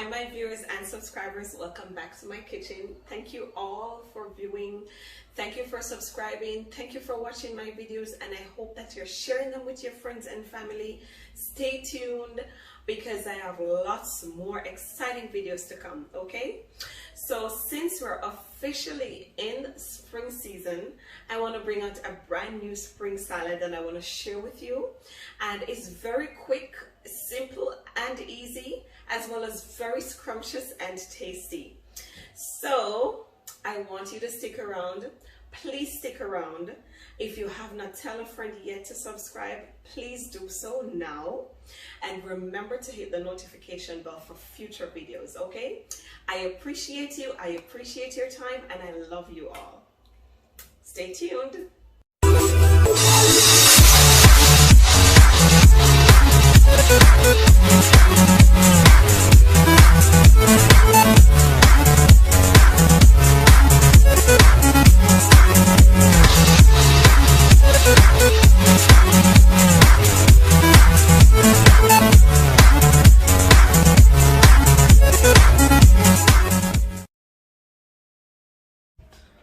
Hi my viewers and subscribers, welcome back to my kitchen. Thank you all for viewing, thank you for subscribing, thank you for watching my videos, and I hope that you're sharing them with your friends and family. Stay tuned because I have lots more exciting videos to come. Okay, so since we're officially in spring season, I want to bring out a brand new spring salad that I want to share with you, and it's very quick, simple and easy, as well as very scrumptious and tasty. So I want you to stick around. Please stick around. If you have not tell a friend yet to subscribe, please do so now, and remember to hit the notification bell for future videos. Okay, I appreciate you, I appreciate your time, and I love you all. Stay tuned.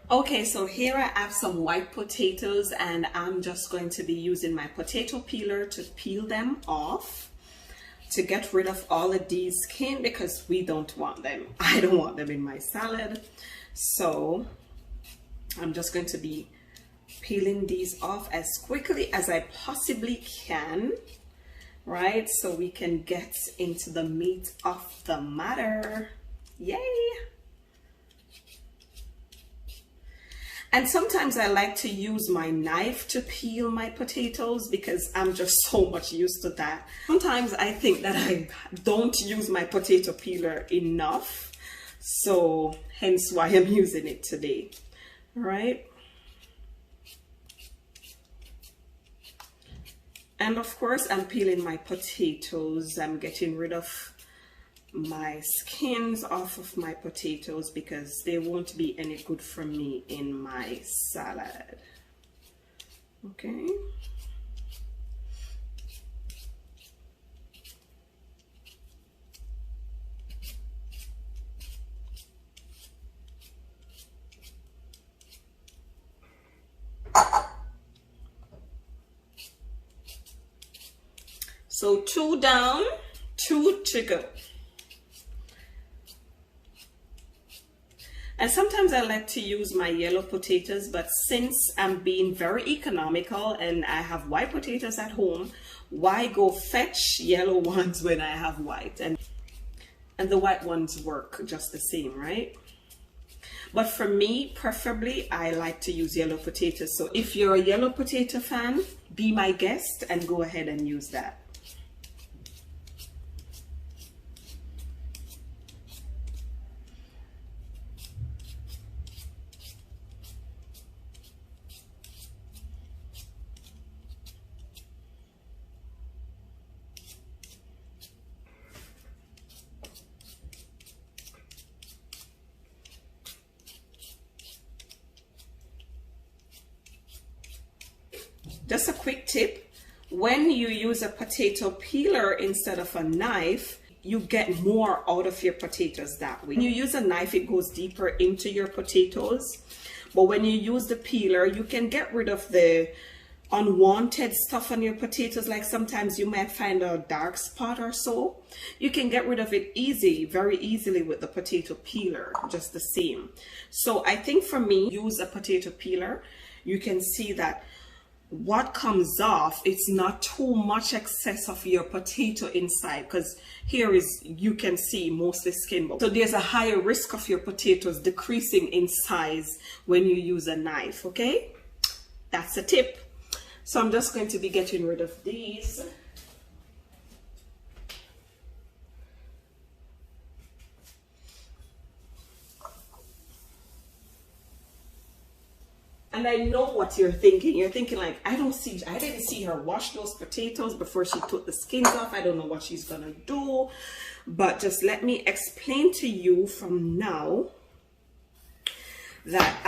Okay, so here I have some white potatoes, and I'm just going to be using my potato peeler to peel them off to get rid of all of these skin, because we don't want them. I don't want them in my salad. So I'm just going to be peeling these off as quickly as I possibly can, right? So we can get into the meat of the matter. Yay! And sometimes I like to use my knife to peel my potatoes because I'm just so much used to that. Sometimes I think that I don't use my potato peeler enough, so hence why I'm using it today. All right. And of course, I'm peeling my potatoes. I'm getting rid of my skins off of my potatoes because they won't be any good for me in my salad. Okay. So 2 down, 2 to go. And sometimes I like to use my yellow potatoes, but since I'm being very economical and I have white potatoes at home, why go fetch yellow ones when I have white? And the white ones work just the same, right? But for me, preferably, I like to use yellow potatoes. So if you're a yellow potato fan, be my guest and go ahead and use that. Just a quick tip, when you use a potato peeler instead of a knife, you get more out of your potatoes that way. When you use a knife, it goes deeper into your potatoes, but when you use the peeler, you can get rid of the unwanted stuff on your potatoes. Like sometimes you might find a dark spot or so. You can get rid of it very easily with the potato peeler, just the same. So I think for me, use a potato peeler, you can see that what comes off, it's not too much excess of your potato inside, because here is, you can see mostly skin. So there's a higher risk of your potatoes decreasing in size when you use a knife. Okay, that's a tip. So I'm just going to be getting rid of these. And I know what you're thinking. You're thinking like, I didn't see her wash those potatoes before she took the skins off. I don't know what she's gonna do. But just let me explain to you from now that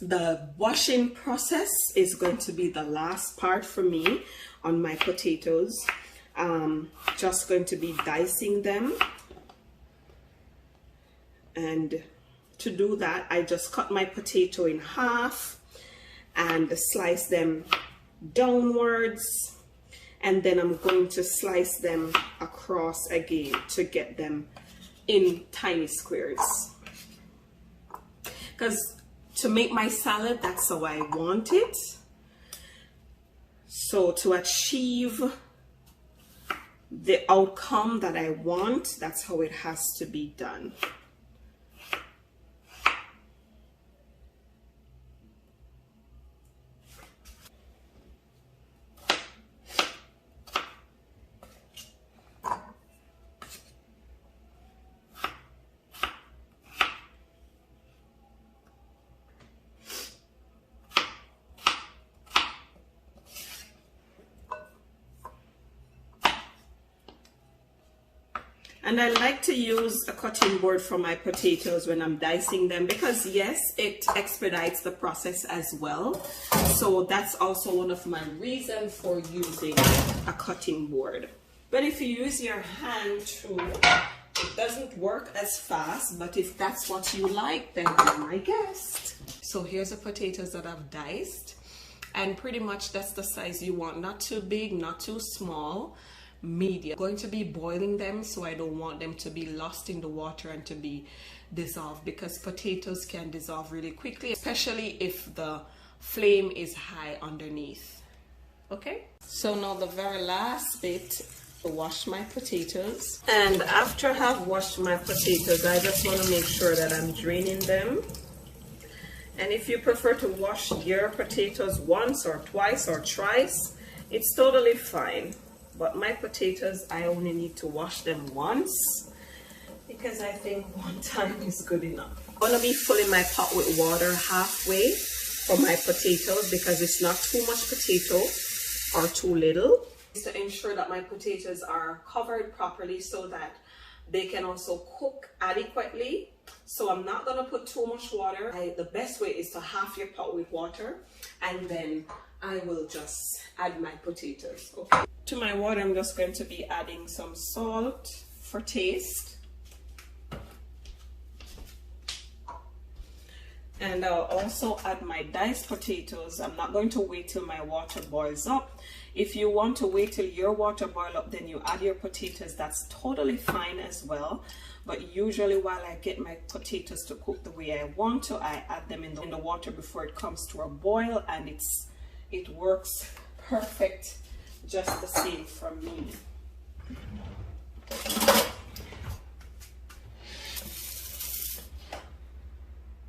the washing process is going to be the last part for me on my potatoes. Just going to be dicing them And to do that, I just cut my potato in half and slice them downwards, and then I'm going to slice them across again to get them in tiny squares, because to make my salad, that's how I want it. So to achieve the outcome that I want, that's how it has to be done. And I like to use a cutting board for my potatoes when I'm dicing them, because yes, it expedites the process as well. So that's also one of my reasons for using a cutting board. But if you use your hand too, it doesn't work as fast, but if that's what you like, then you're my guest. So here's the potatoes that I've diced, and pretty much that's the size you want, not too big, not too small, medium. I'm going to be boiling them, so I don't want them to be lost in the water and to be dissolved, because potatoes can dissolve really quickly, especially if the flame is high underneath. Okay, so now the very last bit, to wash my potatoes. And after I have washed my potatoes, I just want to make sure that I'm draining them. And if you prefer to wash your potatoes once or twice or thrice, it's totally fine. But my potatoes, I only need to wash them once, because I think one time is good enough. I'm going to be filling my pot with water halfway for my potatoes, because it's not too much potato or too little. To ensure that my potatoes are covered properly so that they can also cook adequately. So I'm not going to put too much water. The best way is to half your pot with water, and then I will just add my potatoes. Okay. To my water, I'm just going to be adding some salt for taste. And I'll also add my diced potatoes. I'm not going to wait till my water boils up. If you want to wait till your water boils up, then you add your potatoes. That's totally fine as well. But usually while I get my potatoes to cook the way I want to, I add them in the water before it comes to a boil, and it works perfect just the same for me.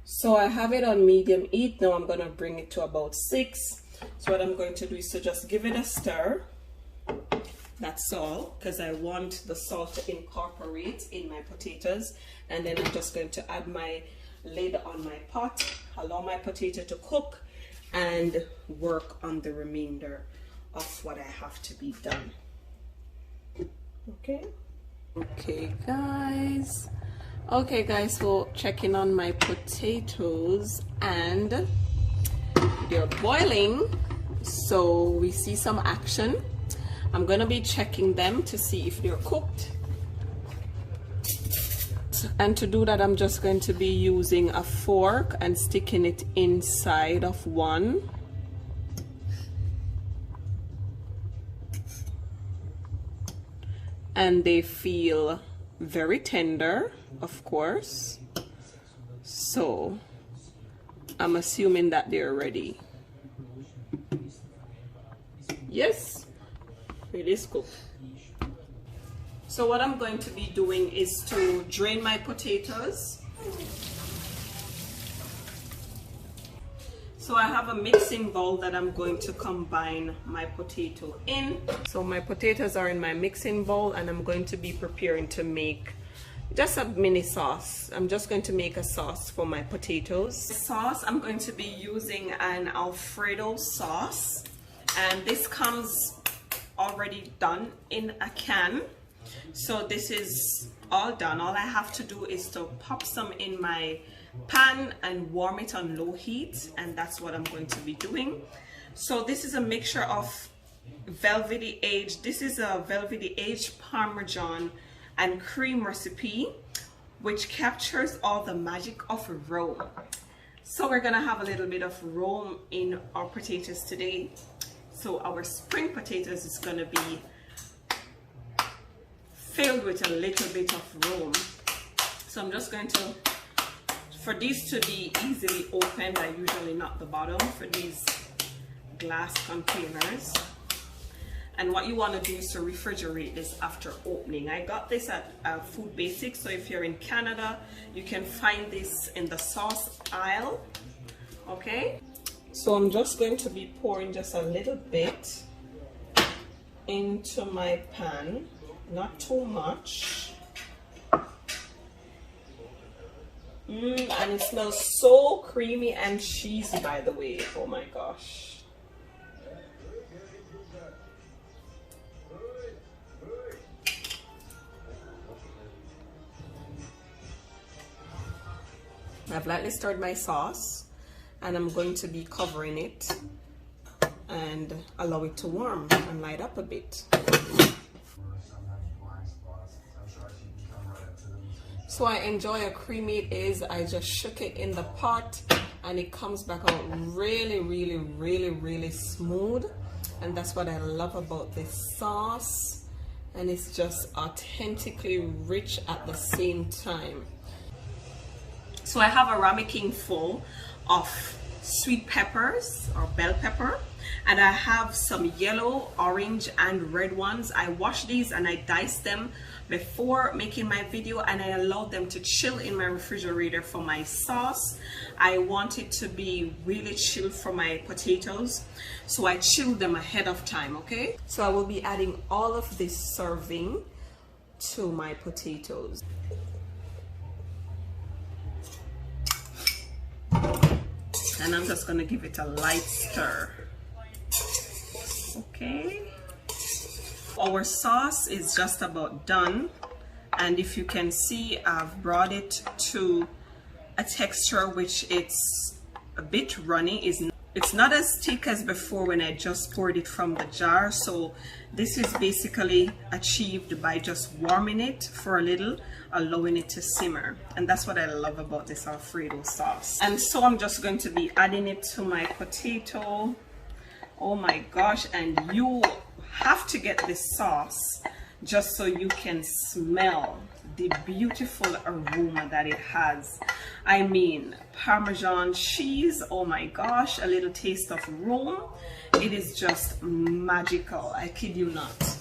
So I have it on medium heat. Now I'm going to bring it to about 6. So what I'm going to do is to just give it a stir. That's all, because I want the salt to incorporate in my potatoes. And then I'm just going to add my lid on my pot, allow my potato to cook, and work on the remainder of what I have to be done. Okay guys, so checking on my potatoes, and they're boiling, so we see some action. I'm gonna be checking them to see if they're cooked, and to do that I'm just going to be using a fork and sticking it inside of one. And they feel very tender, of course, so I'm assuming that they're ready. Yes, it is cooked. So what I'm going to be doing is to drain my potatoes. So I have a mixing bowl that I'm going to combine my potato in. So my potatoes are in my mixing bowl, and I'm going to be preparing to make just a mini sauce. I'm just going to make a sauce for my potatoes. The sauce, I'm going to be using an Alfredo sauce, and this comes already done in a can. So this is all done. All I have to do is to pop some in my pan and warm it on low heat, and that's what I'm going to be doing. So this is a mixture of velvety aged, this is a velvety aged Parmesan and cream recipe which captures all the magic of Rome. So we're gonna have a little bit of Rome in our potatoes today. So our spring potatoes is gonna be filled with a little bit of Rome. So I'm just going to, for these to be easily opened, I usually knock the bottom for these glass containers. And what you want to do is to refrigerate this after opening. I got this at Food Basics, so if you're in Canada, you can find this in the sauce aisle. Okay, so I'm just going to be pouring just a little bit into my pan, not too much. And it smells so creamy and cheesy, by the way. Oh my gosh. I've lightly stirred my sauce, and I'm going to be covering it and allow it to warm and light up a bit. So I enjoy how creamy it is. I just shook it in the pot and it comes back out really smooth, and that's what I love about this sauce, and it's just authentically rich at the same time. So I have a ramekin full of sweet peppers or bell pepper, and I have some yellow, orange and red ones. I washed these and I diced them before making my video, and I allowed them to chill in my refrigerator for my sauce. I want it to be really chilled for my potatoes, so I chilled them ahead of time. Okay, so I will be adding all of this serving to my potatoes. And I'm just going to give it a light stir. Okay, our sauce is just about done, and if you can see, I've brought it to a texture which it's a bit runny. It's not as thick as before when I just poured it from the jar. So this is basically achieved by just warming it for a little, allowing it to simmer, and that's what I love about this Alfredo sauce. And so I'm just going to be adding it to my potato. Oh my gosh, and you have to get this sauce just so you can smell the beautiful aroma that it has. I mean, Parmesan cheese, oh my gosh, a little taste of Rome. It is just magical, I kid you not.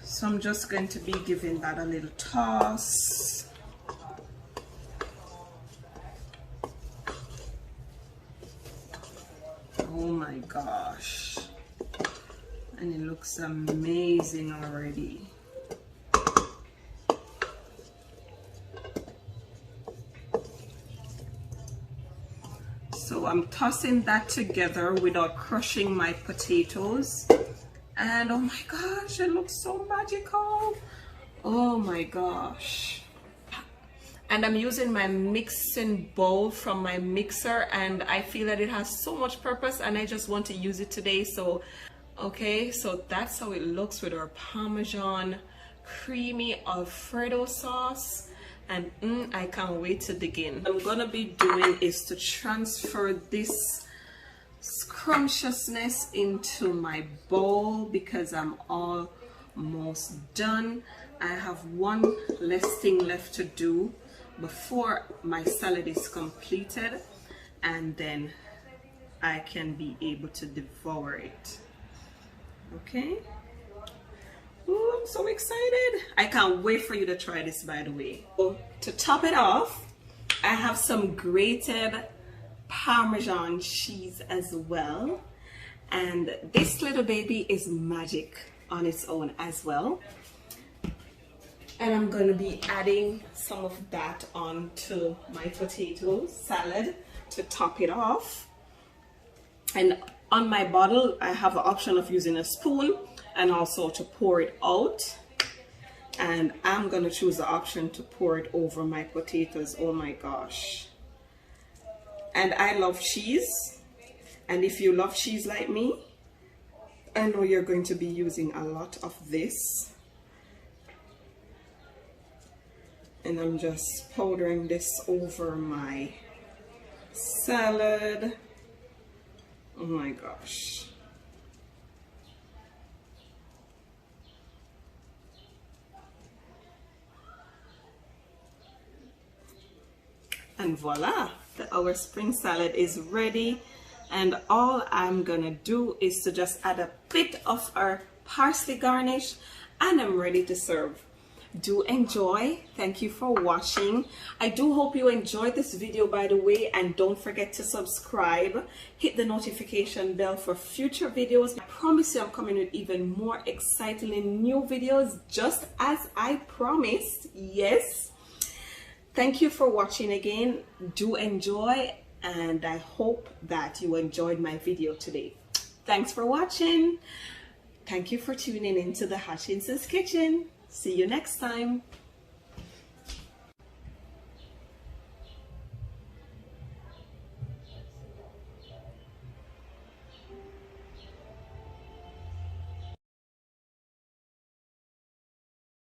So I'm just going to be giving that a little toss. Oh my gosh, and it looks amazing already. So I'm tossing that together without crushing my potatoes, and oh my gosh, it looks so magical. Oh my gosh. And I'm using my mixing bowl from my mixer, and I feel that it has so much purpose and I just want to use it today. So okay, so that's how it looks with our Parmesan creamy Alfredo sauce, and I can't wait to dig in. What I'm gonna be doing is to transfer this scrumptiousness into my bowl because I'm almost done. I have one less thing left to do before my salad is completed, and then I can be able to devour it. Okay. Ooh, I'm so excited. I can't wait for you to try this, by the way. So, to top it off, I have some grated Parmesan cheese as well, and this little baby is magic on its own as well. And I'm going to be adding some of that onto my potato salad to top it off. And on my bottle, I have the option of using a spoon and also to pour it out. And I'm going to choose the option to pour it over my potatoes. Oh my gosh. And I love cheese. And if you love cheese like me, I know you're going to be using a lot of this. And I'm just powdering this over my salad. Oh my gosh. And voila, our spring salad is ready. And all I'm gonna do is to just add a bit of our parsley garnish, and I'm ready to serve. Do enjoy. Thank you for watching. I do hope you enjoyed this video, by the way, and don't forget to subscribe. Hit the notification bell for future videos. I promise you I'm coming with even more excitingly new videos, just as I promised. Yes. Thank you for watching again. Do enjoy, and I hope that you enjoyed my video today. Thanks for watching. Thank you for tuning into the Hutchinson's Kitchen. See you next time.